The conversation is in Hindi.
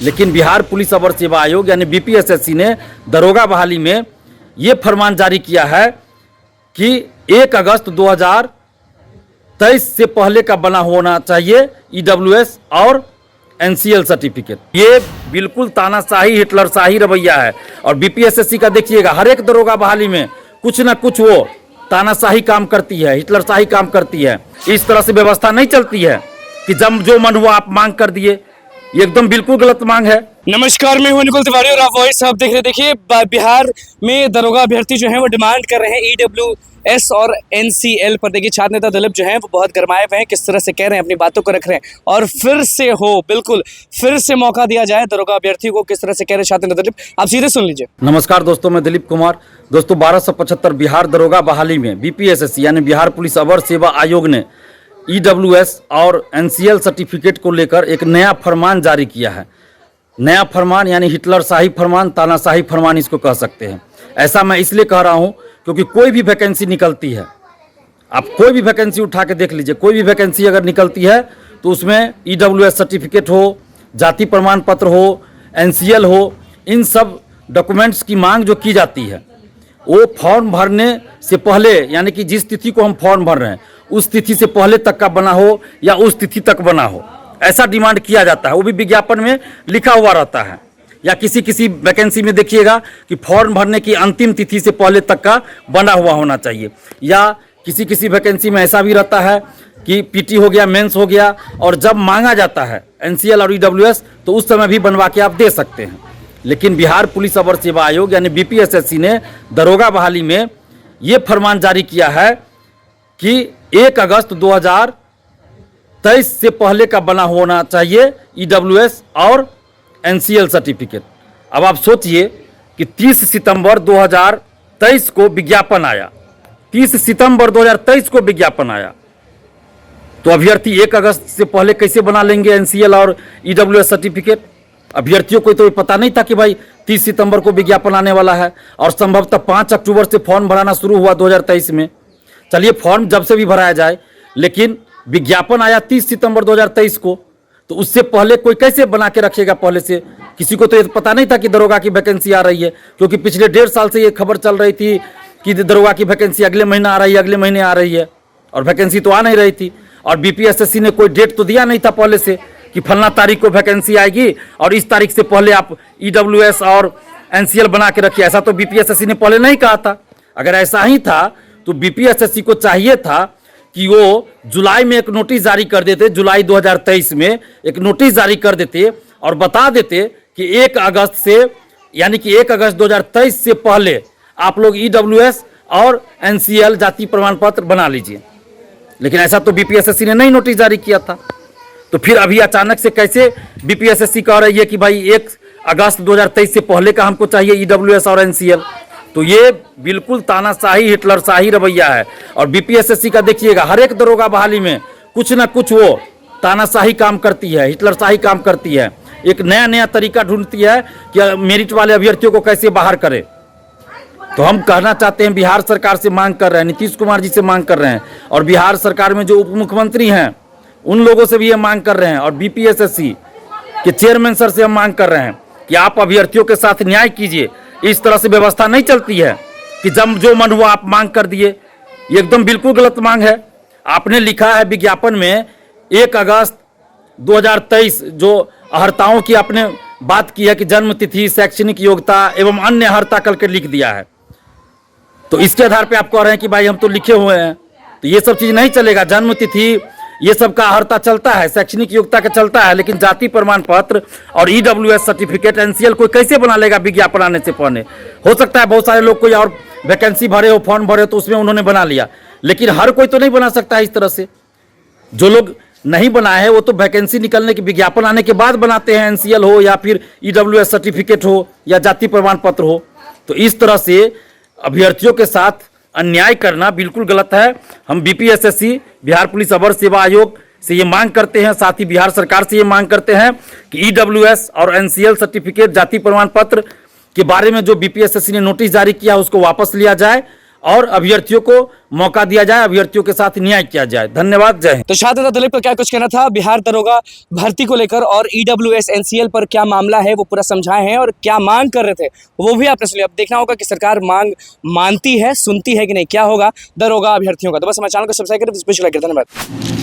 लेकिन बिहार पुलिस अवर सेवा आयोग यानी बीपीएसएससी ने दरोगा बहाली में ये फरमान जारी किया है कि 1 अगस्त 2023 से पहले का बना होना चाहिए ईडब्ल्यूएस और एनसीएल सर्टिफिकेट। ये बिल्कुल तानाशाही हिटलरशाही रवैया है। और बीपीएसएससी का देखिएगा, हर एक दरोगा बहाली में कुछ ना कुछ वो तानाशाही काम करती है, हिटलरशाही काम करती है। इस तरह से व्यवस्था नहीं चलती है कि जब जो मन हुआ आप मांग कर दिए। ये एकदम बिल्कुल गलत मांग है। नमस्कार, मैं हूं निकुल तिवारी और आप वॉइस आप देख रहे। देखिए, बिहार में दरोगा अभ्यर्थी जो हैं वो डिमांड कर रहे हैं ईडब्ल्यूएस और एनसीएल पर। देखिए, छात्र नेता दिलीप जो हैं वो बहुत गरमाए हुए हैं, किस तरह से कह रहे हैं, अपनी बातों को रख रहे हैं। और फिर से मौका दिया जाए दरोगा अभ्यर्थी को, किस तरह से कह रहे हैं छात्र नेता दिलीप, आप सीधे सुन लीजिए। नमस्कार दोस्तों, मैं दिलीप कुमार। दोस्तों, 1275 बिहार दरोगा बहाली में बीपीएसएससी यानी बिहार पुलिस अवर सेवा आयोग ने ईडब्ल्यूएस और एनसीएल सर्टिफिकेट को लेकर एक नया फरमान जारी किया है। नया फरमान यानी हिटलरशाही फरमान, तानाशाही फरमान इसको कह सकते हैं। ऐसा मैं इसलिए कह रहा हूं क्योंकि कोई भी वैकेंसी निकलती है, आप कोई भी वैकेंसी उठा के देख लीजिए, कोई भी वैकेंसी अगर निकलती है तो उसमें ईडब्ल्यूएस सर्टिफिकेट हो, जाति प्रमाण पत्र हो, एनसीएल हो, इन सब डॉक्यूमेंट्स की मांग जो की जाती है वो फॉर्म भरने से पहले, यानी कि जिस तिथि को हम फॉर्म भर रहे हैं उस तिथि से पहले तक का बना हो या उस तिथि तक बना हो, ऐसा डिमांड किया जाता है। वो भी विज्ञापन में लिखा हुआ रहता है। या किसी वैकेंसी में देखिएगा कि फॉर्म भरने की अंतिम तिथि से पहले तक का बना हुआ होना चाहिए। या किसी वैकेंसी में ऐसा भी रहता है कि पीटी हो गया, मेंस हो गया, और जब मांगा जाता है एनसीएल और ईडब्ल्यूएस तो उस समय भी बनवा के आप दे सकते हैं। लेकिन बिहार पुलिस अवर सेवा आयोग यानी बीपीएसएससी ने दरोगा बहाली में ये फरमान जारी किया है कि 1 अगस्त 2023 से पहले का बना होना चाहिए ईडब्ल्यूएस और एनसीएल सर्टिफिकेट। अब आप सोचिए कि 30 सितंबर 2023 को विज्ञापन आया, 30 सितंबर 2023 को विज्ञापन आया, तो अभ्यर्थी 1 अगस्त से पहले कैसे बना लेंगे एनसीएल और ईडब्ल्यूएस सर्टिफिकेट? अभ्यर्थियों को तो पता नहीं था कि भाई 30 सितंबर को विज्ञापन आने वाला है, और संभवतः 5 अक्टूबर से फॉर्म भराना शुरू हुआ 2023 में। चलिए, फॉर्म जब से भी भराया जाए, लेकिन विज्ञापन आया 30 सितंबर 2023 को, तो उससे पहले कोई कैसे बना के रखेगा? पहले से किसी को तो ये पता नहीं था कि दरोगा की वैकेंसी आ रही है, क्योंकि पिछले 1.5 साल से ये खबर चल रही थी कि दरोगा की वैकेंसी अगले महीना आ रही है, अगले महीने आ रही है, और वैकेंसी तो आ नहीं रही थी। और बीपीएसएससी ने कोई डेट तो दिया नहीं था पहले से कि फलना तारीख को वैकेंसी आएगी और इस तारीख से पहले आप ईडब्ल्यूएस और एनसीएल बना के रखिए। ऐसा तो बीपीएसएससी ने पहले नहीं कहा था। अगर ऐसा ही था तो बीपीएसएससी को चाहिए था कि वो जुलाई में एक नोटिस जारी कर देते, जुलाई 2023 में एक नोटिस जारी कर देते और बता देते कि 1 अगस्त से, यानी कि 1 अगस्त 2023 से पहले आप लोग ईडब्ल्यूएस और एनसीएल जाति प्रमाण पत्र बना लीजिए। लेकिन ऐसा तो बीपीएसएससी ने नहीं नोटिस जारी किया था। तो फिर अभी अचानक से कैसे बीपीएसएससी कह रही है कि भाई 1 अगस्त 2023 से पहले का हमको चाहिए ईडब्ल्यूएस और एनसीएल? तो ये बिल्कुल तानाशाही हिटलरशाही रवैया है। और बीपीएसएससी का देखिएगा, हर एक दरोगा बहाली में कुछ ना कुछ वो तानाशाही काम करती है, हिटलरशाही काम करती है। एक नया तरीका ढूंढती है कि मेरिट वाले अभ्यर्थियों को कैसे बाहर करे। तो हम कहना चाहते हैं, बिहार सरकार से मांग कर रहे हैं, नीतीश कुमार जी से मांग कर रहे हैं, और बिहार सरकार में जो उप मुख्यमंत्री हैं उन लोगों से भी ये मांग कर रहे हैं, और बीपीएसएससी के चेयरमैन सर से हम मांग कर रहे हैं कि आप अभ्यर्थियों के साथ न्याय कीजिए। इस तरह से व्यवस्था नहीं चलती है कि जब जो मन हुआ आप मांग कर दिए। ये एकदम बिल्कुल गलत मांग है। आपने लिखा है विज्ञापन में 1 अगस्त 2023, जो अर्हताओं की आपने बात की है कि जन्म तिथि, शैक्षणिक योग्यता एवं अन्य अर्हता करके लिख दिया है। तो इसके आधार पे आप कह रहे हैं कि भाई हम तो लिखे हुए हैं। तो ये सब चीज़ नहीं चलेगा। जन्म तिथि ये सब का अर्हता चलता है, शैक्षणिक योग्यता का चलता है, लेकिन जाति प्रमाण पत्र और ईडब्ल्यूएस सर्टिफिकेट, एनसीएल कोई कैसे बना लेगा विज्ञापन आने से पहले? हो सकता है बहुत सारे लोग कोई और वैकेंसी भरे हो, फॉर्म भरे हो, तो उसमें उन्होंने बना लिया, लेकिन हर कोई तो नहीं बना सकता है इस तरह से। जो लोग नहीं बनाए हैं वो तो वैकेंसी निकलने के, विज्ञापन आने के बाद बनाते हैं, एनसीएल हो या फिर ईडब्ल्यूएस सर्टिफिकेट हो या जाति प्रमाण पत्र हो। तो इस तरह से अभ्यर्थियों के साथ अन्याय करना बिल्कुल गलत है। हम बीपीएसएससी बिहार पुलिस अवर सेवा आयोग से ये मांग करते हैं, साथ ही बिहार सरकार से ये मांग करते हैं कि ईडब्ल्यूएस और एनसीएल सर्टिफिकेट, जाति प्रमाण पत्र के बारे में जो बीपीएसएससी ने नोटिस जारी किया उसको वापस लिया जाए, और अभ्यर्थियों को मौका दिया जाए, अभ्यर्थियों के साथ न्याय किया जाए। धन्यवाद, जय हिंद। तो छात्र नेता दिलीप का क्या कुछ कहना था बिहार दरोगा भर्ती को लेकर और ईडब्ल्यूएस एनसीएल पर क्या मामला है वो पूरा समझाए हैं और क्या मांग कर रहे थे वो भी आपने सुनी। अब देखना होगा कि सरकार मांग मानती है, सुनती है कि नहीं, क्या होगा दरोगा अभ्यर्थियों का। तो बस हमारे चैनल को सब्सक्राइब करें, धन्यवाद।